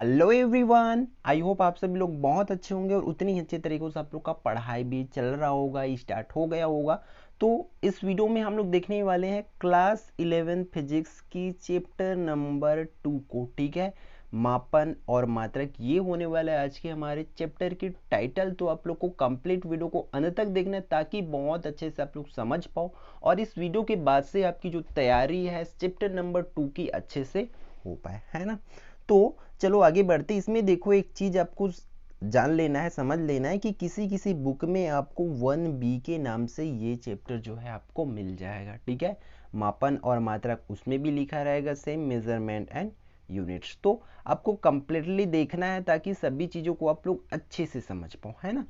Hello everyone, I hope आप सभी लोग बहुत अच्छे होंगे और उतनी ही अच्छे तरीकों से आप लोग का पढ़ाई भी चल रहा होगा, स्टार्ट हो गया होगा। तो इस वीडियो में हम लोग देखने वाले हैं क्लास 11 फिजिक्स की चैप्टर नंबर 2 को। ठीक है, मापन और मात्रक, ये होने वाला है आज के हमारे चैप्टर की टाइटल। तो आप लोग को कंप्लीट वीडियो को अंत तक देखना है ताकि बहुत अच्छे से आप लोग समझ पाओ और इस वीडियो के बाद से आपकी जो तैयारी है चैप्टर नंबर 2 की अच्छे से हो पाए, है ना। तो चलो आगे बढ़ते। इसमें देखो, एक चीज आपको जान लेना है, समझ लेना है कि किसी किसी बुक में आपको 1B के नाम से ये चैप्टर जो है आपको मिल जाएगा। ठीक है, मापन और मात्रक उसमें भी लिखा रहेगा सेम, मेजरमेंट एंड यूनिट्स। तो आपको कंप्लीटली देखना है ताकि सभी चीजों को आप लोग अच्छे से समझ पाओ, है ना।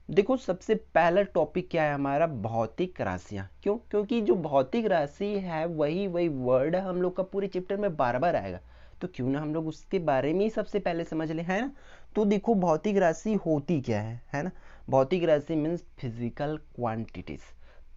देखो, सबसे पहला टॉपिक क्या है हमारा, भौतिक राशियां। क्यों? क्योंकि जो भौतिक राशि है वही वही वर्ड हम लोग का पूरे चैप्टर में बार बार आएगा, तो क्यों ना हम लोग उसके बारे में ही सबसे पहले समझ लें, है ना। तो देखो, भौतिक राशि होती क्या है ना। भौतिक राशि मीन्स फिजिकल क्वांटिटीज।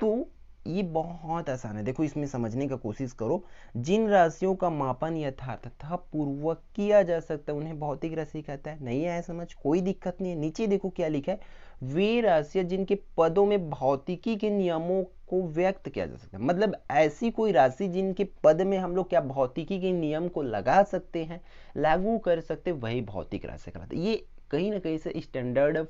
तो ये बहुत आसान है, देखो इसमें समझने का कोशिश करो। जिन राशियों का मापन यथार्थता पूर्वक किया जा सकता है उन्हें भौतिक राशि कहता है। नहीं आया समझ? कोई दिक्कत नहीं है। नीचे देखो क्या लिखा है, वे राशियां जिनके पदों में भौतिकी के नियमों को व्यक्त किया जा सकता है। मतलब ऐसी कोई राशि जिनके पद में हम लोग क्या भौतिकी के नियम को लगा सकते हैं, लागू कर सकते, वही भौतिक राशि कहलाता है। ये कहीं ना कहीं से स्टैंडर्ड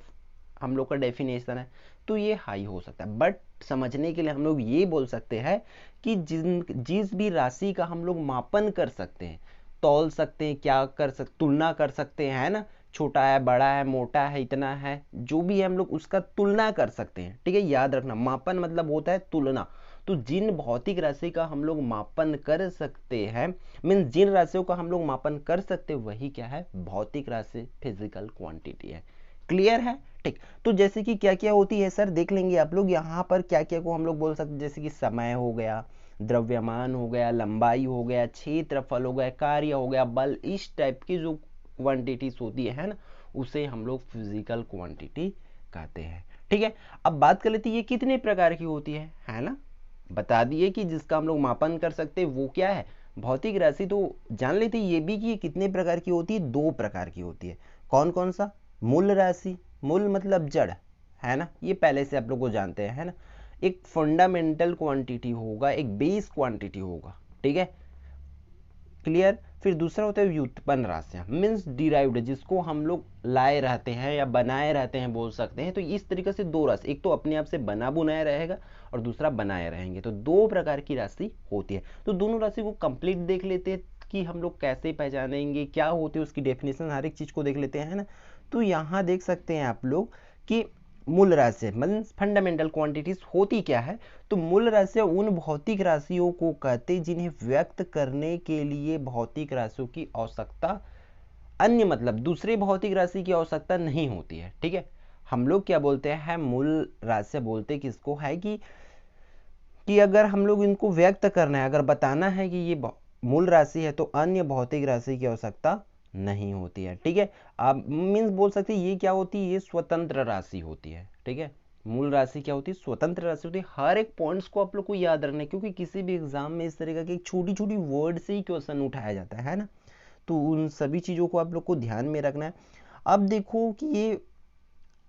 हम लोग का डेफिनेशन है, तो ये हाई हो सकता है। बट समझने के लिए हम लोग ये बोल सकते हैं कि जिस भी राशि का हम लोग मापन कर सकते हैं, तौल सकते हैं, क्या कर सकते, तुलना कर सकते हैं, है ना। छोटा है, बड़ा है, मोटा है, इतना है, जो भी है हम लोग उसका तुलना कर सकते हैं। ठीक है, याद रखना, मापन मतलब होता है तुलना। तो जिन भौतिक राशि का हम लोग मापन कर सकते हैं, मीन्स जिन राशियों का हम लोग मापन कर सकते हैं, वही क्या है, भौतिक राशि, फिजिकल क्वांटिटी है। क्लियर है? ठीक। तो जैसे कि क्या क्या होती है सर, देख लेंगे आप लोग यहाँ पर क्या क्या को हम लोग बोल सकते हैं। जैसे कि समय हो गया, द्रव्यमान हो गया, लंबाई हो गया, क्षेत्रफल हो गया, कार्य हो गया, बल, इस टाइप की जो क्वांटिटीज होती है ना, उसे हम लोग फिजिकल क्वांटिटी कहते हैं। ठीक है, अब बात कर लेते हैं ये कितने प्रकार की होती है ना। बता दिए कि जिसका हम लोग मापन कर सकते हैं वो क्या है, भौतिक राशि। तो जान लेते हैं ये भी कि ये कितने प्रकार की होती है, दो प्रकार की होती है। कौन कौन सा? मूल राशि, मूल मतलब जड़, है ना, ये पहले से आप लोग को जानते हैं, है ना। एक फंडामेंटल क्वांटिटी होगा, एक बेस क्वांटिटी होगा। ठीक है, क्लियर। फिर दूसरा होता है व्युत्पन्न राशियां, मीन्स डिराइव्ड, जिसको हम लोग लाए रहते हैं या बनाए रहते हैं बोल सकते हैं। तो इस तरीके से दो राशि, एक तो अपने आप से बना बुनाया रहेगा और दूसरा बनाए रहेंगे, तो दो प्रकार की राशि होती है। तो दोनों राशि को कंप्लीट देख लेते हैं कि हम लोग कैसे पहचानेंगे, क्या होती है उसकी डेफिनेशन, हर एक चीज को देख लेते हैं, है ना। तो यहाँ देख सकते हैं आप लोग कि मूल राशि मतलब फंडामेंटल क्वांटिटीज होती क्या है। तो मूल राशियां उन भौतिक राशियों को कहते हैं जिन्हें व्यक्त करने के लिए भौतिक राशियों की आवश्यकता, अन्य मतलब दूसरे भौतिक राशि की आवश्यकता नहीं होती है। ठीक है, हम लोग क्या बोलते हैं, मूल राशि बोलते किसको है कि अगर हम लोग इनको व्यक्त करना है, अगर बताना है कि ये मूल राशि है, तो अन्य भौतिक राशि की आवश्यकता नहीं होती है। ठीक है, आप मीन्स बोल सकते हैं ये क्या होती है, ये स्वतंत्र राशि होती है। ठीक है, मूल राशि क्या होती है, स्वतंत्र राशि होती है। हर एक पॉइंट्स को आप लोग को याद रखना है, क्योंकि किसी भी एग्जाम में इस तरह का छोटी छोटी वर्ड से ही क्वेश्चन उठाया जाता है ना। तो उन सभी चीजों को आप लोग को ध्यान में रखना है। अब देखो कि ये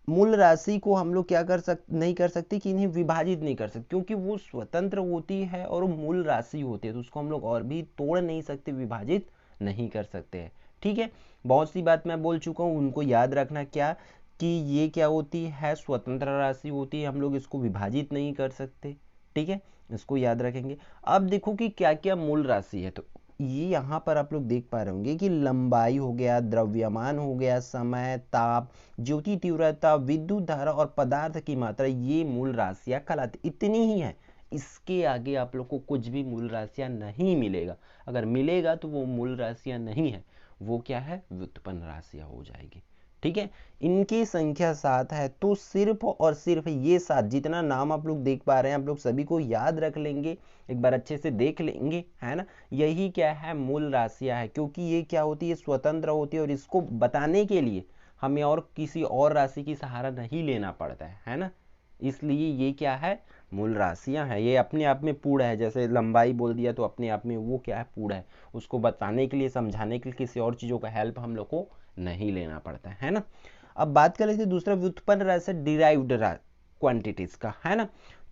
मूल राशि को हम लोग क्या नहीं कर सकते कि इन्हें विभाजित नहीं कर सकते, क्योंकि वो स्वतंत्र होती है और वो मूल राशि होती है, तो उसको हम लोग और भी तोड़ नहीं सकते, विभाजित नहीं कर सकते हैं। ठीक है, बहुत सी बात मैं बोल चुका हूँ, उनको याद रखना क्या कि ये क्या होती है, स्वतंत्र राशि होती है, हम लोग इसको विभाजित नहीं कर सकते। ठीक है, इसको याद रखेंगे। अब देखो कि क्या क्या मूल राशि है। तो ये यहाँ पर आप लोग देख पा रहे होंगे कि लंबाई हो गया, द्रव्यमान हो गया, समय, ताप, ज्योति तीव्रता, विद्युत धारा और पदार्थ की मात्रा, ये मूल राशियां कहलाती, इतनी ही है। इसके आगे आप लोग को कुछ भी मूल राशियां नहीं मिलेगा। अगर मिलेगा तो वो मूल राशियां नहीं है, वो क्या है, व्युत्पन्न राशियां हो जाएगी। ठीक है, इनकी संख्या 7 है। तो सिर्फ और सिर्फ ये 7, जितना नाम आप लोग देख पा रहे हैं, आप लोग सभी को याद रख लेंगे, एक बार अच्छे से देख लेंगे, है ना। यही क्या है, मूल राशियां है, क्योंकि ये क्या होती है, स्वतंत्र होती है और इसको बताने के लिए हमें और किसी और राशि की सहारा नहीं लेना पड़ता है ना। इसलिए ये क्या है, मूल राशियां हैं। ये अपने आप में पूर्ण है, जैसे लंबाई बोल दिया तो अपने आप में वो क्या है, पूर्ण है। उसको बताने के लिए, समझाने के लिए किसी और चीज़ों का हेल्प हम लोग को नहीं लेना पड़ता है ना। अब बात कर लेते हैं दूसरा व्युत्पन्न राशि डिराइव्ड क्वांटिटीज का, है ना।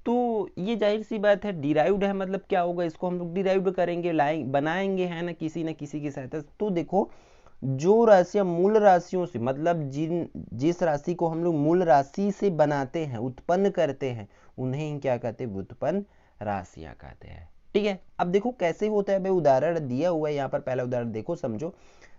तो ये जाहिर सी बात है, डिराइव्ड है मतलब क्या होगा, इसको हम लोग डिराइव्ड करेंगे, बनाएंगे, है ना, किसी न किसी की सहायता से। तो देखो, जो राशियां मूल राशियों से, मतलब जिस राशि को हम लोग मूल राशि से बनाते हैं, उत्पन्न करते हैं, उन्हें ही क्या कहते हैं, व्युत्पन्न राशियां कहते हैं। ठीक है, अब देखो कैसे होता है भाई, उदाहरण दिया हुआ है यहाँ पर। पहला उदाहरण देखो, समझो।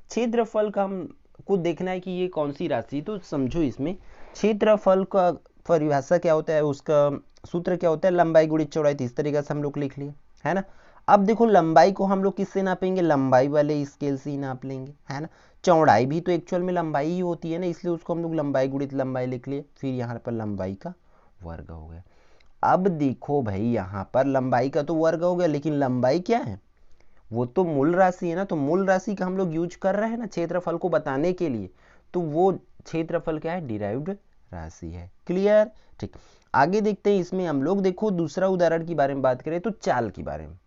क्षेत्रफल का हमको देखना है कि ये कौन सी राशि, तो समझो इसमें क्षेत्रफल का परिभाषा क्या होता है, उसका सूत्र क्या होता है, लंबाई गुणित चौड़ाई। इस तरीके से हम लोग लिख लिए, है ना। अब देखो, लंबाई को हम लोग किससे नापेंगे, लंबाई वाले स्केल से ही नाप लेंगे, है ना। चौड़ाई भी तो एक्चुअल में लंबाई ही होती है ना, इसलिए उसको हम लोग लंबाई गुणित लंबाई लिख लिए। फिर यहाँ पर लंबाई का वर्ग हो गया। अब देखो भाई, यहाँ पर लंबाई का तो वर्ग हो गया, लेकिन लंबाई क्या है, वो तो मूल राशि है ना। तो मूल राशि का हम लोग यूज कर रहे हैं ना क्षेत्रफल को बताने के लिए, तो वो क्षेत्रफल क्या है, डिराइव्ड राशि है। क्लियर, ठीक। आगे देखते हैं इसमें हम लोग। देखो दूसरा उदाहरण के बारे में बात करें तो चाल के बारे में।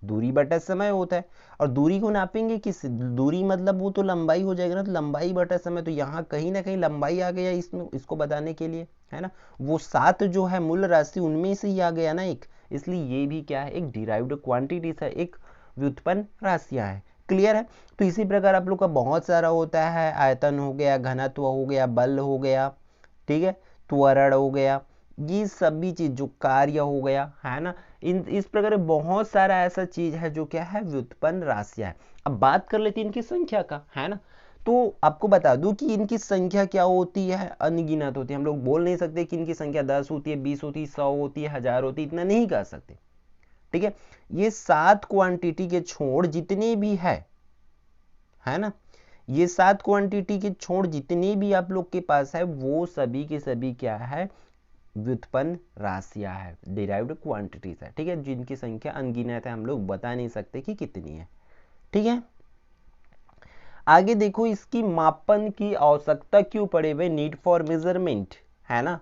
दूरी बटा समय होता है, और दूरी को नापेंगे किस, दूरी मतलब वो तो लंबाई हो जाएगा ना, तो लंबाई बटा समय। तो यहाँ कहीं ना कहीं लंबाई आ गया इसमें, इसको बताने के लिए, है ना। वो 7 जो है मूल राशि, उनमें से ही आ गया ना एक, इसलिए ये भी क्या है, एक डिराइव्ड क्वांटिटी है, एक व्युत्पन्न राशियां है। क्लियर है। तो इसी प्रकार आप लोग का बहुत सारा होता है, आयतन हो गया, घनत्व हो गया, बल हो गया, ठीक है, त्वरण हो गया, ये सभी चीज जो कार्य हो गया, है ना। इस प्रकार बहुत सारा ऐसा चीज है जो क्या है, व्युत्पन्न राशियां है। अब बात कर लेते हैं इनकी संख्या का, है ना। तो आपको बता दूं कि इनकी संख्या क्या होती है, अनगिनत होती है। हम लोग बोल नहीं सकते कि इनकी संख्या 10 होती है, 20 होती है, 100 होती है, 1000 होती है, इतना नहीं कह सकते। ठीक है, ये 7 क्वांटिटी के छोड़ जितने भी है ना, ये 7 क्वांटिटी के छोड़ जितने भी आप लोग के पास है, वो सभी के सभी क्या है, व्युत्पन्न राशियां है, डिराइव्ड क्वांटिटीज है। ठीक है, जिनकी संख्या अनगिनत है, हम लोग बता नहीं सकते कि कितनी है। ठीक है, आगे देखो, इसकी मापन की आवश्यकता क्यों पड़े, वे नीड फॉर मेजरमेंट, है ना,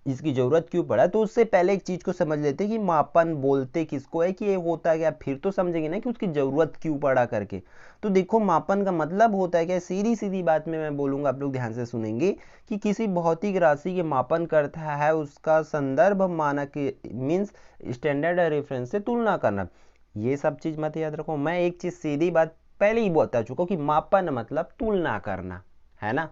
इसकी जरूरत क्यों पड़ा। तो उससे पहले एक चीज को समझ लेते हैं कि मापन बोलते किसको है, कि ये होता क्या, फिर तो समझेंगे ना कि उसकी जरूरत क्यों पड़ा करके। तो देखो, मापन का मतलब होता है क्या, सीधी सीधी बात में मैं बोलूंगा, आप लोग ध्यान से सुनेंगे, कि किसी भौतिक राशि के मापन करता है, उसका संदर्भ मानक मीन्स स्टैंडर्ड रेफरेंस से तुलना करना। ये सब चीज मत याद रखो, मैं एक चीज सीधी बात पहले ही बता चुका हूं कि मापन मतलब तुलना करना, है ना।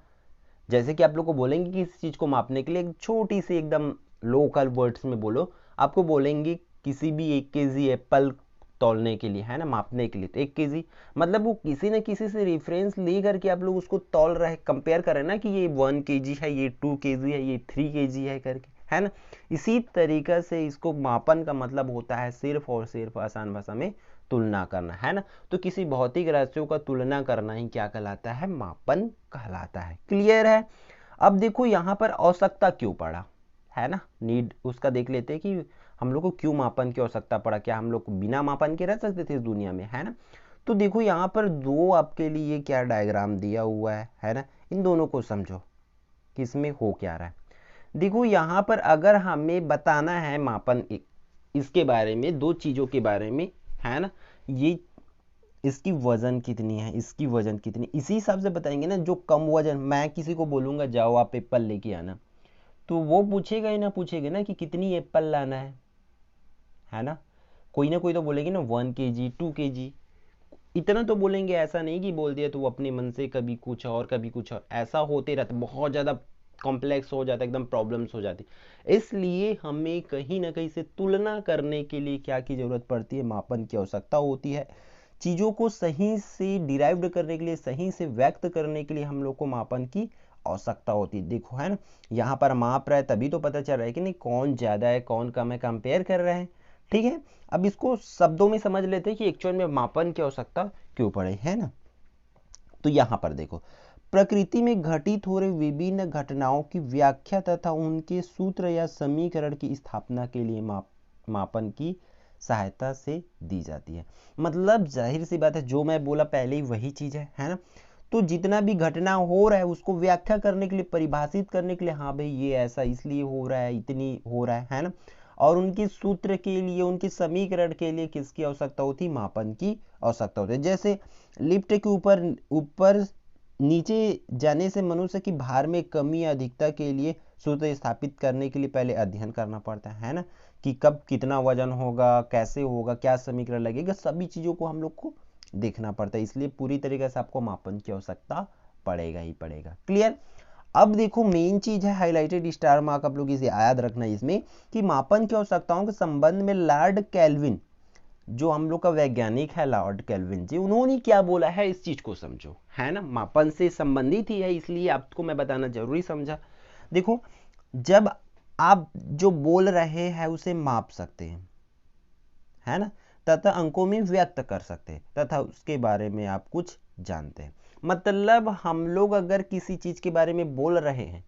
जैसे कि आप लोग को बोलेंगे कि इस चीज को मापने के लिए एक छोटी सी एकदम लोकल वर्ड्स में बोलो, आपको बोलेंगे किसी भी 1 केजी एप्पल तौलने के लिए, है ना, मापने के लिए, तो 1 केजी मतलब वो किसी न किसी से रेफरेंस ले करके आप लोग उसको तौल रहे, कंपेयर कर रहे ना, कि ये 1 केजी है, ये 2 केजी है, ये 3 केजी है करके, है ना। इसी तरीके से इसको मापन का मतलब होता है सिर्फ और सिर्फ आसान भाषा में तुलना करना, है ना। तो किसी भौतिक राशियों का तुलना करना ही क्या कहलाता है, मापन कहलाता है। क्लियर है। अब देखो यहाँ पर आवश्यकता क्यों पड़ा, है ना, नीड उसका देख लेते हैं कि हम लोग को क्यों मापन की आवश्यकता पड़ा। क्या हम लोग बिना मापन के रह सकते थे इस दुनिया में, है ना। तो देखो यहाँ पर दो आपके लिए क्या डायग्राम दिया हुआ है ना, इन दोनों को समझो कि इसमें हो क्या रहा है। देखो यहाँ पर अगर हमें बताना है मापन इसके बारे में, दो चीजों के बारे में, है ना, ये इसकी वजन कितनी है, इसकी वजन कितनी, इसी हिसाब से बताएंगे ना। जो कम वजन, मैं किसी को बोलूंगा जाओ आप एप्पल लेके आना, तो वो पूछेगा ही ना, पूछेगा ना कि कितनी एप्पल लाना है ना। कोई ना कोई तो बोलेगी ना 1 केजी 2 केजी, इतना तो बोलेंगे। ऐसा नहीं कि बोल दिया तो वो अपने मन से कभी कुछ और कभी कुछ और, ऐसा होते रहता, बहुत ज़्यादा कॉम्प्लेक्स हो जाता, एकदम प्रॉब्लम्स हो जाती। इसलिए हमें कहीं ना कहीं से तुलना करने के लिए क्या की जरूरत पड़ती है, मापन की आवश्यकता होती है। चीज़ों को सही से डिराइव्ड करने के लिए, सही से व्यक्त करने के लिए हम लोग को मापन की आवश्यकता होती है। देखो, है ना, यहाँ पर माप रहा है तभी तो पता चल रहा है कि नहीं कौन ज़्यादा है कौन कम है, कंपेयर कर रहे हैं। ठीक है, अब इसको शब्दों में समझ लेते हैं कि एक्चुअल में मापन की आवश्यकता क्यों पड़े, है ना। तो यहाँ पर देखो, प्रकृति में घटित हो रहे विभिन्न घटनाओं की व्याख्या तथा उनके सूत्र या समीकरण की स्थापना के लिए मापन की सहायता से दी जाती है। मतलब जाहिर सी बात है, जो मैं बोला पहले ही वही चीज है ना। तो जितना भी घटना हो रहा है उसको व्याख्या करने के लिए, परिभाषित करने के लिए, हाँ भाई ये ऐसा इसलिए हो रहा है, इतनी हो रहा है ना। और उनके सूत्र के लिए, उनके समीकरण के लिए किसकी आवश्यकता होती, मापन की आवश्यकता होती है। जैसे लिफ्ट के ऊपर नीचे जाने से मनुष्य की भार में कमी या अधिकता के लिए सूत्र स्थापित करने के लिए पहले अध्ययन करना पड़ता है ना, कि कब कितना वजन होगा, कैसे होगा, क्या समीकरण लगेगा, सभी चीजों को हम लोग को देखना पड़ता है। इसलिए पूरी तरीके से आपको मापन की आवश्यकता पड़ेगा ही पड़ेगा। क्लियर। अब देखो मेन चीज है हाईलाइटेड स्टार मार्क, आप लोग इसे याद रखना इसमें, कि मापन की आवश्यकताओं के संबंध में लॉर्ड केल्विन, जो हम लोग का वैज्ञानिक है लॉर्ड केल्विन जी, उन्होंने क्या बोला है इस चीज को समझो, है ना। मापन से संबंधित ही है, इसलिए आपको मैं बताना जरूरी समझा। देखो जब आप जो बोल रहे हैं उसे माप सकते हैं, है ना, तथा अंकों में व्यक्त कर सकते हैं, तथा उसके बारे में आप कुछ जानते हैं। मतलब हम लोग अगर किसी चीज के बारे में बोल रहे हैं,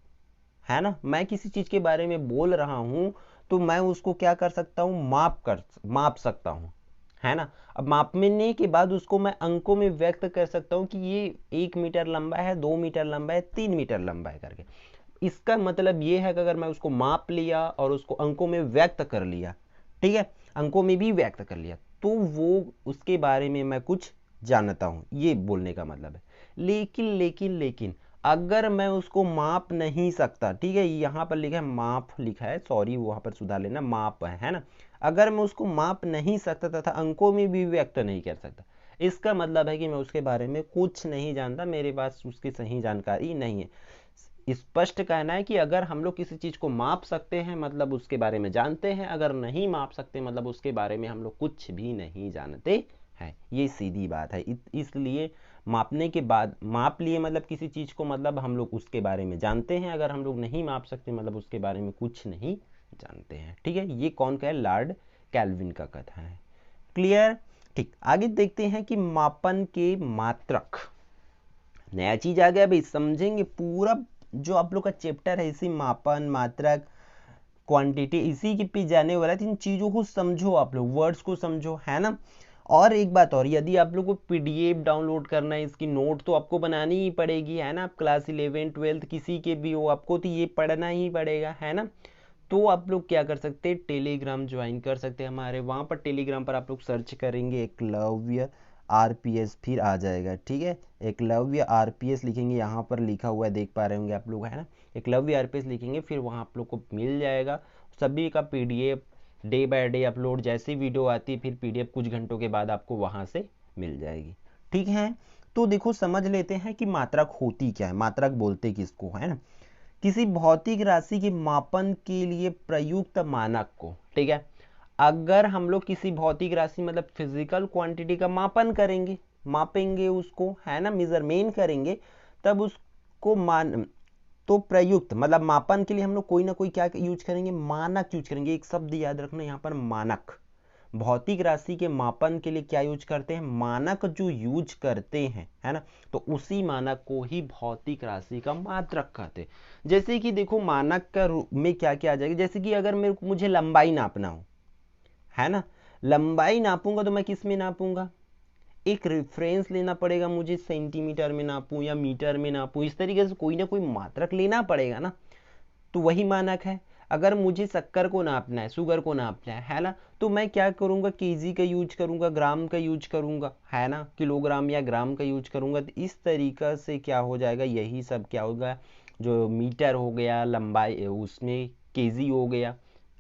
है ना, मैं किसी चीज के बारे में बोल रहा हूं, तो मैं उसको क्या कर सकता हूं, माप सकता हूं, है ना। अब मापने के बाद उसको मैं अंकों में व्यक्त कर सकता हूं कि ये 1 मीटर लंबा है, 2 मीटर लंबा है, 3 मीटर लंबा है करके। इसका मतलब ये है कि अगर मैं उसको माप लिया और उसको अंकों में व्यक्त कर लिया, ठीक है, अंकों में भी व्यक्त कर लिया, तो वो उसके बारे में मैं कुछ जानता हूं, ये बोलने का मतलब है। लेकिन अगर मैं उसको माप नहीं सकता, ठीक है, यहाँ पर लिखा है माप, लिखा है, सॉरी वहां पर सुधार लेना, माप है ना। अगर मैं उसको माप नहीं सकता तथा अंकों में भी व्यक्त नहीं कर सकता, इसका मतलब है कि मैं उसके बारे में कुछ नहीं जानता, मेरे पास उसकी सही जानकारी नहीं है। स्पष्ट कहना है कि अगर हम लोग किसी चीज को माप सकते हैं मतलब उसके बारे में जानते हैं, अगर नहीं माप सकते मतलब उसके बारे में हम लोग कुछ भी नहीं जानते हैं। ये सीधी बात है। इसलिए मापने के बाद, माप लिए मतलब किसी चीज को, मतलब हम लोग उसके बारे में जानते हैं, अगर हम लोग नहीं माप सकते मतलब उसके बारे में कुछ नहीं जानते हैं। ठीक है, ये कौन का है, लॉर्ड केल्विन का कथन है। क्लियर। ठीक, आगे देखते हैं कि मापन के मात्रक, नया चीज आ गया भाई, समझेंगे पूरा जो आप लोग का चैप्टर है इसी मापन, मात्रक, क्वांटिटी, इसी के पे जाने वाला है। इन चीजों को समझो, आप लोग वर्ड्स को समझो, है ना। और एक बात और, यदि आप लोग को पीडीएफ डाउनलोड करना है, इसकी नोट तो आपको बनानी ही पड़ेगी, है ना। आप क्लास 11 12 किसी के भी हो, आपको तो ये पढ़ना ही पड़ेगा, है ना। तो आप लोग क्या कर सकते हैं, टेलीग्राम ज्वाइन कर सकते हैं हमारे, वहां पर टेलीग्राम पर आप लोग सर्च करेंगे एकलव्य आरपीएस, फिर आ जाएगा, ठीक है। एकलव्य आरपीएस लिखेंगे, यहाँ पर लिखा हुआ है, देख पा रहे होंगे आप लोग, है ना। एकलव्य आरपीएस लिखेंगे, फिर वहाँ आप लोग को मिल जाएगा सभी का PDF, day by day upload, जैसी वीडियो आती है फिर पीडीएफ कुछ घंटों के बाद आपको वहाँ से मिल जाएगी। ठीक है, तो देखो समझ लेते हैं कि मात्रक होती क्या है, मात्रक बोलते किसको, है ना। किसी भौतिक राशि के मापन के लिए प्रयुक्त मानक को, ठीक है। अगर हम लोग किसी भौतिक राशि मतलब फिजिकल क्वांटिटी का मापन करेंगे, मापेंगे उसको, है ना, मेजरमेंट करेंगे, तब उसको मान, तो प्रयुक्त मतलब मापन के लिए हम लोग कोई ना कोई क्या यूज करेंगे, मानक यूज करेंगे। एक शब्द याद रखना यहाँ पर, मानक। भौतिक राशि के मापन के लिए क्या यूज करते हैं, मानक जो यूज करते हैं, है ना। तो उसी मानक को ही भौतिक राशि का मात्रक कहते हैं। जैसे कि देखो मानक का रूप में क्या क्या आ जाएगा, जैसे कि अगर मुझे लंबाई नापना हो, है ना, लंबाई नापूंगा तो मैं किस में नापूंगा, एक रेफरेंस लेना पड़ेगा मुझे, सेंटीमीटर में नापूं या मीटर में नापूं, इस तरीके से कोई ना कोई मात्रक लेना पड़ेगा ना, तो वही मानक है। अगर मुझे शक्कर को नापना है, शुगर को नापना है ना, तो मैं क्या करूंगा, केजी का यूज करूंगा, ग्राम का यूज करूंगा, है ना, किलोग्राम या ग्राम का यूज करूंगा। तो इस तरीका से क्या हो जाएगा, यही सब क्या होगा, जो मीटर हो गया, लंबाई उसमें केजी हो गया,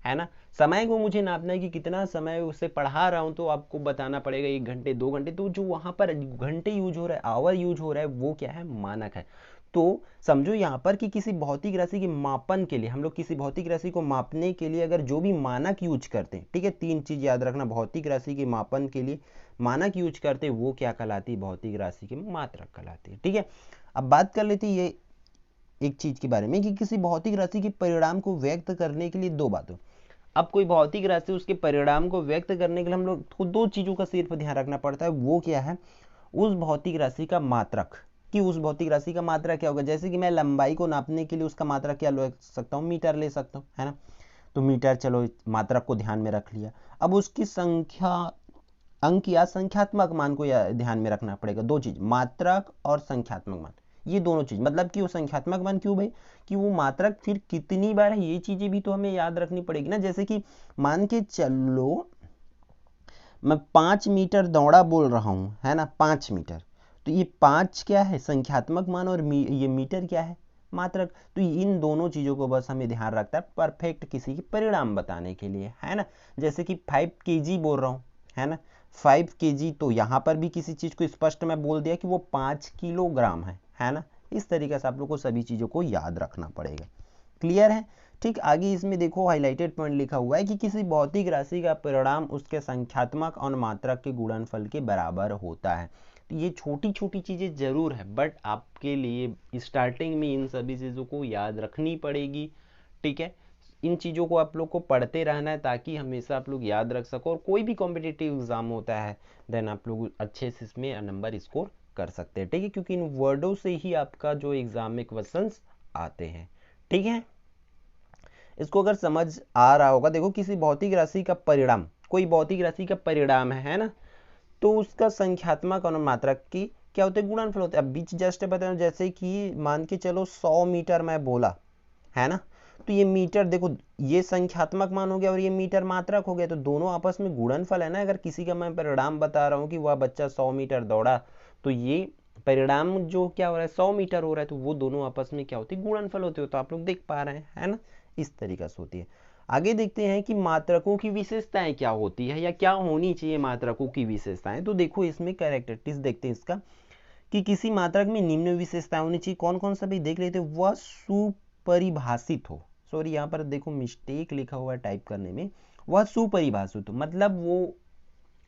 है ना। समय को मुझे नापना है कि कितना समय उसे पढ़ा रहा हूं, तो आपको बताना पड़ेगा 1 घंटे 2 घंटे, तो जो वहां पर घंटे यूज हो रहा है, आवर यूज हो रहा है, वो क्या है, मानक है। तो समझो यहाँ पर कि किसी भौतिक राशि के मापन के लिए, हम लोग किसी भौतिक राशि को मापने के लिए अगर जो भी मानक यूज करते हैं, ठीक है, 3 चीज याद रखना, भौतिक राशि के मापन के लिए मानक यूज करते हैं, वो क्या कहलाती है, भौतिक राशि की मात्रक कहलाती है। ठीक है, अब बात कर लेते हैं ये एक चीज के बारे में कि किसी भौतिक राशि के परिणाम को व्यक्त करने के लिए दो बातों, अब कोई भौतिक राशि उसके परिणाम को व्यक्त करने के लिए हम लोग को 2 चीजों का सिर्फ ध्यान रखना पड़ता है। वो क्या है, उस भौतिक राशि का मात्रक, कि उस भौतिक राशि का मात्रक क्या होगा। जैसे कि मैं लंबाई को नापने के लिए उसका मात्रक क्या ले सकता हूँ, मीटर ले सकता हूँ, है ना। तो मीटर, चलो मात्रक को ध्यान में रख लिया। अब उसकी संख्या अंक या संख्यात्मक मान को ध्यान में रखना पड़ेगा। दो चीज, मात्रक और संख्यात्मक मान, ये दोनों चीज। मतलब कि वो संख्यात्मक मान क्यों भाई, कि वो मात्रक फिर कितनी बार है, ये चीजें भी तो हमें याद रखनी पड़ेगी ना। जैसे कि मान के चलो मैं 5 मीटर दौड़ा बोल रहा हूं, है ना, 5 मीटर, तो ये 5 क्या है, संख्यात्मक मान, और ये मीटर क्या है, मात्रक। तो इन दोनों चीजों को बस हमें ध्यान रखता है परफेक्ट किसी के परिणाम बताने के लिए, है ना। जैसे कि 5 kg बोल रहा हूं, है ना, 5 kg, तो यहाँ पर भी किसी चीज को स्पष्ट मैं बोल दिया कि वो 5 किलोग्राम है ना। इस तरीके से आप लोग को सभी चीजों को याद रखना पड़ेगा। क्लियर है। ठीक, आगे इसमें देखो हाईलाइटेड पॉइंट लिखा हुआ है कि किसी भौतिक राशि का परिणाम उसके संख्यात्मक और मात्रक के गुणनफल के बराबर होता है। तो ये छोटी छोटी चीजें जरूर है, बट आपके लिए स्टार्टिंग में इन सभी चीजों को याद रखनी पड़ेगी। ठीक है, इन चीजों को आप लोग को पढ़ते रहना है ताकि हमेशा आप लोग याद रख सको, और कोई भी कॉम्पिटिटिव एग्जाम होता है देन आप लोग अच्छे से इसमें नंबर स्कोर कर सकते हैं। ठीक है, क्योंकि इन वर्डों से ही आपका जो एग्जाम में क्वेश्चंस आते हैं। ठीक है, इसको अगर समझ आ रहा होगा, देखो किसी भौतिक राशि का परिणाम, कोई भौतिक राशि का परिणाम है ना, तो उसका संख्यात्मक और मात्रक की क्या होते हैं, गुणनफल होते हैं। अब बीच जस्ट बता रहा, जैसे कि मान के चलो 100 मीटर मैं बोला, है ना, तो ये मीटर देखो, ये संख्यात्मक मान हो गया और ये मीटर मात्रक हो गया, तो दोनों आपस में गुणनफल है ना। अगर किसी का मैं परिणाम बता रहा हूँ कि वह बच्चा 100 मीटर दौड़ा, तो ये परिणाम जो क्या हो रहा है, 100 मीटर हो रहा है, तो वो दोनों आपस में क्या होती है, गुणनफल होते हो। तो आप लोग देख पा रहे हैं, है ना, इस तरीके से होती है। आगे देखते हैं कि मात्रकों की विशेषताएं क्या होती है या क्या होनी चाहिए मात्रकों की विशेषताएं। तो देखो इसमें कैरेक्टरिस्टिक्स देखते हैं इसका, कि किसी मात्रक में निम्न विशेषताएं होनी चाहिए। कौन कौन सा भी देख लेते, वह सुपरिभाषित हो, सॉरी यहाँ पर देखो मिस्टेक लिखा हुआ है टाइप करने में, वह सुपरिभाषित हो, मतलब वो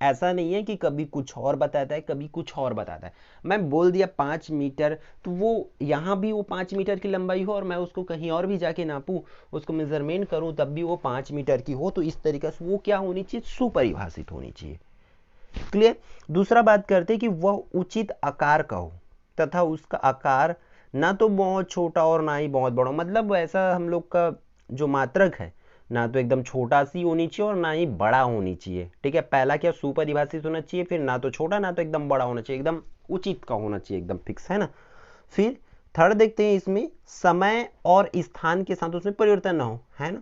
ऐसा नहीं है कि कभी कुछ और बताता है कभी कुछ और बताता है। मैं बोल दिया 5 मीटर, तो वो यहाँ भी वो 5 मीटर की लंबाई हो और मैं उसको कहीं और भी जाके नापूं, उसको मेजरमेंट करूं, तब भी वो 5 मीटर की हो। तो इस तरीके से वो क्या होनी चाहिए, सुपरिभाषित होनी चाहिए। क्लियर। दूसरा बात करते हैं कि वह उचित आकार का हो तथा उसका आकार ना तो बहुत छोटा और ना ही बहुत बड़ा, मतलब ऐसा हम लोग का जो मात्रक है ना तो एकदम छोटा सी होनी चाहिए और ना ही बड़ा होनी चाहिए। ठीक है, पहला क्या सुपरिभाषित होना चाहिए, फिर ना तो छोटा ना तो एकदम बड़ा होना चाहिए, एकदम उचित का होना चाहिए, एकदम फिक्स, है ना। फिर थर्ड देखते हैं इसमें समय और स्थान के साथ उसमें परिवर्तन ना हो, है ना।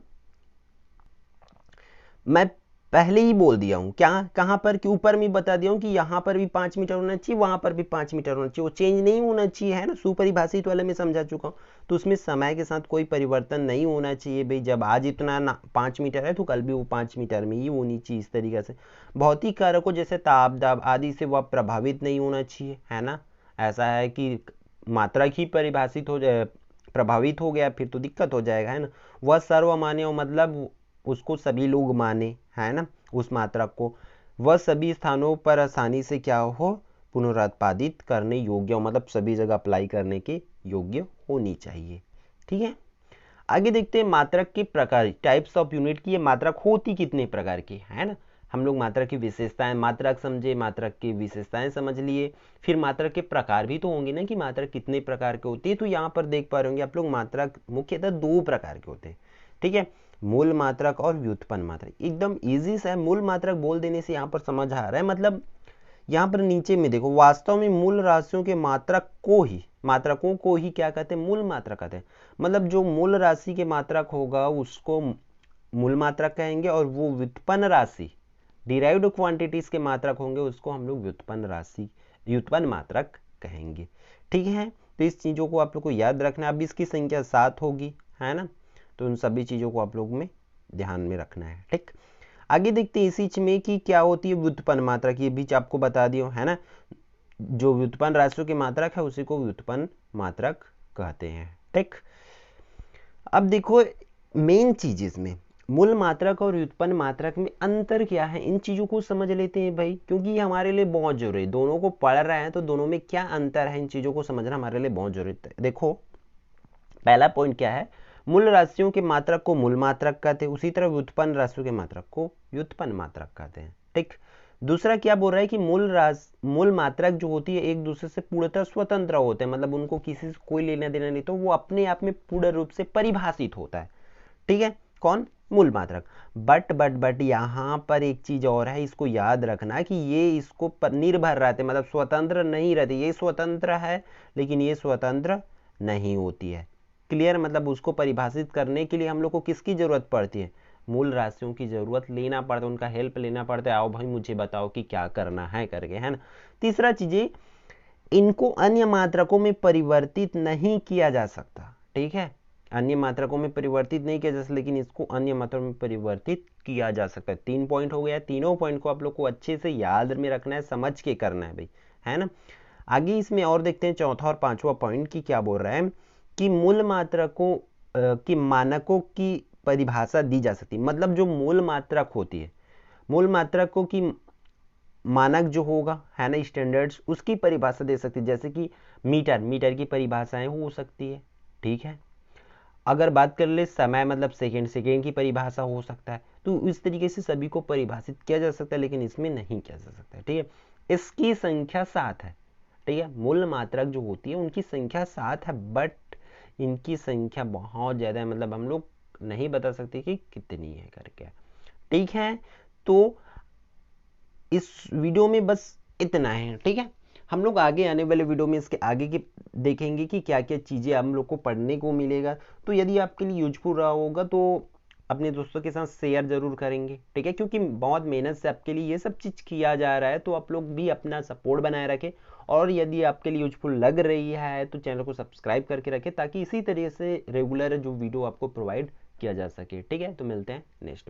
मैं पहले ही बोल दिया हूं क्या, कहां पर, कि ऊपर में बता दिया हूं कि यहां पर भी 5 मीटर होना चाहिए, वहां पर भी 5 मीटर होना चाहिए, वो चेंज नहीं होना चाहिए, है ना। सुपरिभाषित वाले में समझा चुका हूं, तो उसमें समय के साथ कोई परिवर्तन नहीं होना चाहिए भाई। जब आज इतना 5 मीटर है तो कल भी वो 5 मीटर में ही होनी चाहिए, इस तरीके से। भौतिक कारकों जैसे ताप दाब आदि से वह प्रभावित नहीं होना चाहिए, है ना। ऐसा है कि मात्रक ही परिभाषित हो जाए, प्रभावित हो गया फिर तो दिक्कत हो जाएगा, है ना। वह सर्वमान्य हो, मतलब उसको सभी लोग माने, है ना, उस मात्रक को। वह सभी स्थानों पर आसानी से क्या हो, पुनरुत्पादित करने योग्य हो, मतलब सभी जगह अप्लाई करने के योग्य होनी चाहिए। ठीक है, आगे देखते हैं मात्रक के प्रकार, टाइप्स ऑफ यूनिट की। ये मात्रक होती कितने प्रकार की, है ना। हम लोग मात्रक की विशेषताएं, मात्रक समझे, मात्रक की विशेषताएं समझ लिए, फिर मात्रक के प्रकार भी तो होंगे ना, कि मात्रक कितने प्रकार के होते हैं। तो यहाँ पर देख पा रहे होंगे आप लोग, मात्रक मुख्यतः 2 प्रकार के होते हैं। ठीक है, मूल मात्रक और व्युत्पन्न मात्रक। एकदम इजी सा है, मूल मात्रक बोल देने से यहाँ पर समझ आ रहा है। मतलब यहाँ पर नीचे में देखो, वास्तव में मूल राशियों के मात्रक को ही, मात्रकों को ही क्या कहते हैं, मूल मात्रक कहते हैं। मतलब जो मूल राशि के मात्रक होगा उसको मूल मात्रक कहेंगे, और वो व्युत्पन्न राशि, डिराइव्ड क्वांटिटीज के मात्रक होंगे, उसको हम लोग व्युत्पन्न राशि, व्युत्पन्न मात्रक कहेंगे। ठीक है, तो इस चीजों को आप लोग को याद रखना है। अब इसकी संख्या 7 होगी, है ना, तो उन सभी चीजों को आप लोग में ध्यान में रखना है। ठीक, आगे देखते हैं इसी में कि क्या होती है व्युत्पन्न मात्रक। ये बीच आपको बता दिया, है ना, जो व्युत्पन्न राशियों की मात्रक है उसी को व्युत्पन्न मात्रक कहते हैं। ठीक, अब देखो मेन चीज इसमें मूल मात्रक और व्युत्पन्न मात्रक में अंतर क्या है, इन चीजों को समझ लेते हैं भाई, क्योंकि ये हमारे लिए बहुत जरूरी है। दोनों को पढ़ रहे हैं तो दोनों में क्या अंतर है, इन चीजों को समझना हमारे लिए बहुत जरूरी है। देखो पहला पॉइंट क्या है, मूल राशियों के मात्रक को मूल मात्रक कहते हैं, उसी तरह व्युत्पन्न राशियों के मात्रक को व्युत्पन्न मात्रक कहते हैं। ठीक, दूसरा क्या बोल रहा है कि मूल मात्रक जो होती है एक दूसरे से पूर्णतः स्वतंत्र होते हैं, मतलब उनको किसी से कोई लेना देना नहीं, तो वो अपने आप में पूर्ण रूप से परिभाषित होता है। ठीक है, कौन, मूल मात्रक। बट यहाँ पर एक चीज और है, इसको याद रखना कि ये इसको पर निर्भर रहते, मतलब स्वतंत्र नहीं रहते। ये स्वतंत्र है लेकिन ये स्वतंत्र नहीं होती है। क्लियर? मतलब उसको परिभाषित करने के लिए हम लोग को किसकी जरूरत पड़ती है? मूल राशियों की जरूरत लेना पड़ता है, उनका हेल्प लेना पड़ता है। आओ भाई मुझे बताओ कि क्या करना है करके, है ना। तीसरा चीजें, इनको अन्य मात्रकों में परिवर्तित नहीं किया जा सकता। ठीक है, अन्य मात्रकों में परिवर्तित नहीं किया जा सकता, लेकिन इसको अन्य मात्रा में परिवर्तित किया जा सकता है। 3 पॉइंट हो गया। तीनों पॉइंट को आप लोग को अच्छे से याद में रखना है, समझ के करना है भाई, है ना। आगे इसमें और देखते हैं चौथा और पांचवा पॉइंट की क्या बोल रहा है कि मूल मात्रकों की मानकों की परिभाषा दी जा सकती है। मतलब जो मूल मात्रक होती है, मूल मात्रकों की मानक जो होगा, है ना, स्टैंडर्ड्स, उसकी परिभाषा दे सकती है। जैसे कि मीटर की परिभाषाएं हो सकती है। ठीक है, अगर बात कर ले समय, मतलब सेकेंड की परिभाषा हो सकता है। तो इस तरीके से सभी को परिभाषित किया जा सकता है, लेकिन इसमें नहीं किया जा सकता है। ठीक है, इसकी संख्या 7 है। ठीक है, मूल मात्रक जो होती है उनकी संख्या 7 है, बट इनकी संख्या बहुत ज्यादा है, मतलब हम लोग नहीं बता सकते कि कितनी है करके। ठीक है, तो इस वीडियो में बस इतना है। ठीक है, हम लोग आगे आने वाले वीडियो में इसके आगे की देखेंगे कि क्या क्या चीज़ें हम लोग को पढ़ने को मिलेगा। तो यदि आपके लिए यूजफुल रहा होगा तो अपने दोस्तों के साथ शेयर जरूर करेंगे। ठीक है, क्योंकि बहुत मेहनत से आपके लिए ये सब चीज़ किया जा रहा है, तो आप लोग भी अपना सपोर्ट बनाए रखें। और यदि आपके लिए यूजफुल लग रही है तो चैनल को सब्सक्राइब करके रखें, ताकि इसी तरीके से रेगुलर जो वीडियो आपको प्रोवाइड किया जा सके। ठीक है, तो मिलते हैं नेक्स्ट।